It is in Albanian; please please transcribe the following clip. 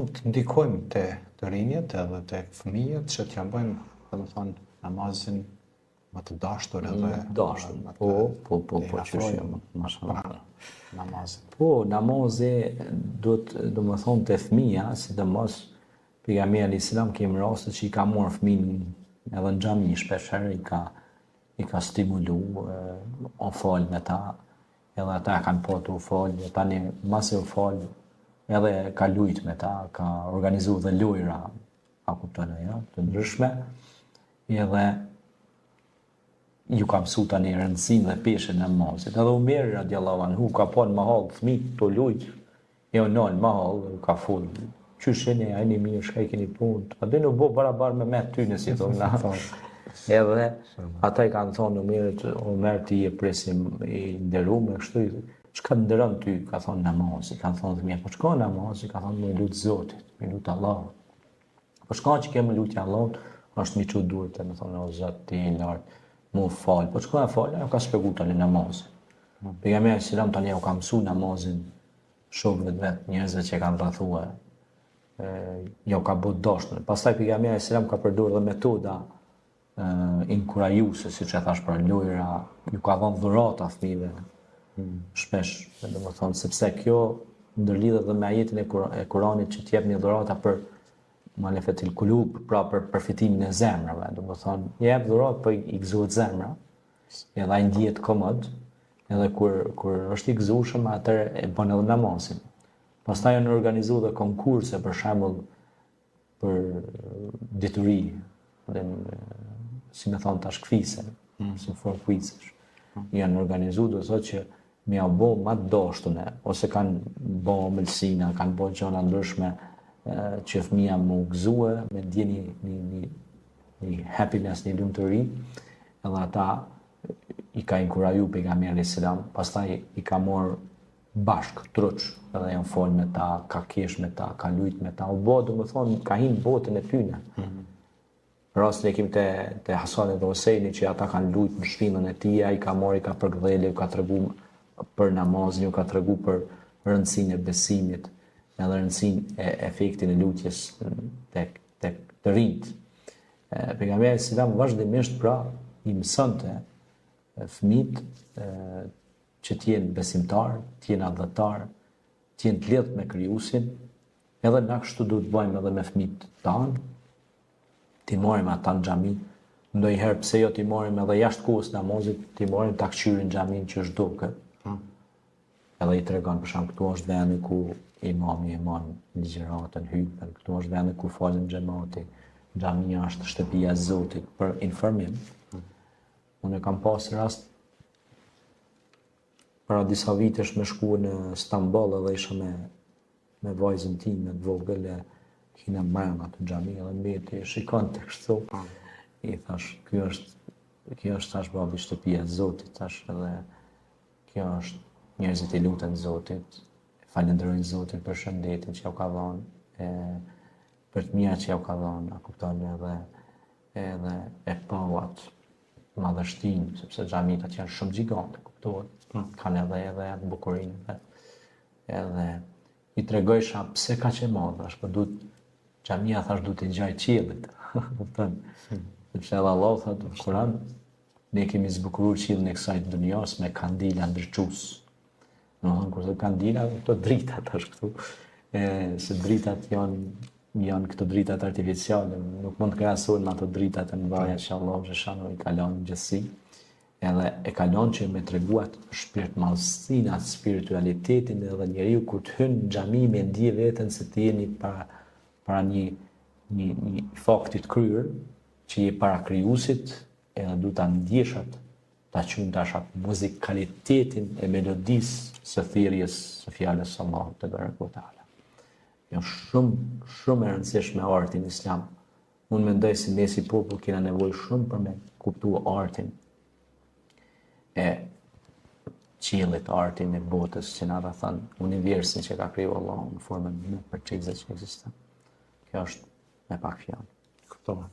Të ndikojmë të rinjët edhe të fëmijët që t'ja bëjmë, dhe më thonë, namazin më të dashtur edhe... Po, qështje, namazin. Po, namazi do më thonë të fëmija, si të mos, pejgamberi alayhis salam kemi raste që i ka marrë fëmin edhe në xhami, shpeshherë i ka stimulu, o fal me ta, edhe ata kanë po të u fal, tani masi u fal, edhe ka lujt me ta, ka organizu dhe lojra, a kuptone, ja, të ndryshme, edhe ju ka mësu tani rëndësin dhe peshe në namazit. Edhe Umeri radiallahu anhu ka po në mahal fëmijët të lujt, e o në mahal, ka full, qyshini, a një mirë, shka i keni punë, a dhe në bo barabar me me ty nësi thonë na. Edhe ata i kanë thonë Umer ti e presim i nderu me kështu, çka ndërën ty, ka thonë namazi, kanë thonë dhe mje, po çka namazi, ka thonë me lutë Zotit, me lutë Allah. Po çka që kemë lutë Allah, është mi që duhet, me thonë, o Zot, ti i lartë, mu falë, po çka e falë, ajo ka shpjegu tani namazin. Pejgamberi alayhis salam tani u ka mësu namazin shokëve vetë, njerëzve që kanë rrethue, jo ka bët dashtën. Pastaj pejgamberi alayhis salam ka përdorur dhe metoda inkurajuese, siç e thash për lojra, ju ka dhënë dhurata fëmijëve. Shpesh, domethënë, sepse kjo ndërlidhet dhe me ajetin e Kuranit që t'jep një dhurata për malefetil kulub, pra për përfitimin e zemrave, domethënë, jep dhuratë për i gëzohet zemra, edhe ai ndihet komod, edhe kur është i gëzueshëm, atëherë e bën edhe namazin. Pastaj janë organizuar dhe konkurse, për shembull, për dituri, dhe si me thonë tash kfise, si for kfisesh. Janë organizuar, do thotë që me ja bo ma të dashtune, ose kanë bo mëlsina, kanë bo gjëra ndryshme që fëmija më gëzue, me ndjeni një happiness, një lumturi, edhe ata i ka inkuraju pejgamberi alayhis salam, pastaj i ka marrë bashk, truç, edhe janë folë me ta, ka kesh me ta, ka lujt me ta, u bo, do më thonë, ka hinë botën e tyne. Rastin e kemi te Hasani dhe Husejni, që ata kanë lujt në shpinën e tia, i ka marrë, i ka përgdhele, u ka tregu për namazin, u ka tregu për rëndësinë e besimit, edhe rëndësinë e efektin e lutjes të rinjt. Pejgamberi alayhis salam vazhdimisht pra i mësonte fëmijët që t'jenë besimtar, t'jenë adhëtar, t'jenë të lidhur me Krijuesin, edhe na kështu duhet bëjmë edhe me fëmijët tanë, t'i marrim ata në xhami, ndonjëherë pse jo t'i marrim edhe jashtë kohës namazit, t'i marrim ta kçyrin në xhamin që është duke. Edhe i tregon për shembull, këtu është vendi ku imami e marr ligjëratën, hyjën, këtu është vendi ku falen xhamati, xhamia është shtëpia e Zotit për informim. Unë kam pasur rast para disa vitesh me shku në Stamboll edhe isha me vajzën time të vogël, kina mbrëma të xhamit edhe mbeti shikon të kështu. I thash, kjo është tash babi shtëpia e Zotit, tash edhe kjo është njerëzit i luten Zotit, falenderojnë Zotin për shëndetin që jau ka dhënë, për të mira që jau ka dhënë, a kupton, edhe e pauat madhështinë, sepse xhamitat janë shumë gjigante, kuptohet, kanë edhe bukurinë, edhe i tregojsha pse ka që madh, thash, për duhet xhamia thash duhet të ngjaj qiellit, kupton, sepse edhe Allah thotë në Kur'an, ne kemi zbukuruar qiellin e kësaj dunjos me kandila ndërçues. Domethënë kurse kandila këto dritat tash këtu, se dritat janë këto dritat artificiale, nuk mund të krahasohen me ato dritat e mëdha që Allahu xhashanu i ka lënë në gjithësi, edhe e ka lënë që me treguat shpirtmallësinë, atë spiritualitetin, edhe njeriu kur të hyn në xhami me ndje veten se të jeni para një fakti të kryer, që je para Krijuesit, edhe du ta ndjeshat, ta qunë tash atë muzikalitetin e melodisë së thirrjes së fjalës së Allahut te barekuhu teala. Jo shumë e rëndësishme arti në Islam. Unë mendoj se ne si popull kena nevojë shumë për me kuptuar artin e qiellit, artin e botës, që na thon universin që ka krijuar Allahu në formën më përçezë që ekziston. Kjo është me pak fjalë. Kuptova.